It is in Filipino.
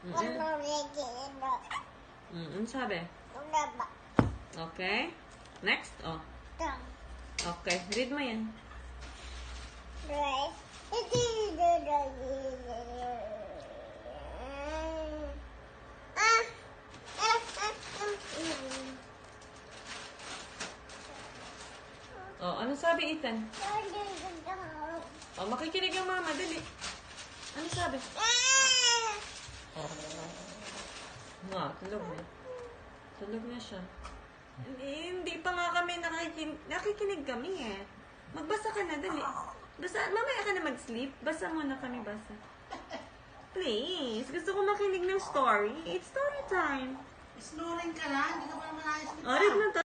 Ano sabi? Okay. Next? Oh. Okay. Read mo yan. Oh, ano sabi, Ethan? Oh, makikinig yung mama. Dali. Ano sabi? Tulog na. Tulog na siya. Hindi pa nga kami nakikinig kami eh. Magbasa ka na, dali. Mamaya ka na mag-sleep. Basa muna kami, basa. Please, gusto ko makinig ng story. It's story time. Snoring ka na? Hindi ka pa naman ayos. Read na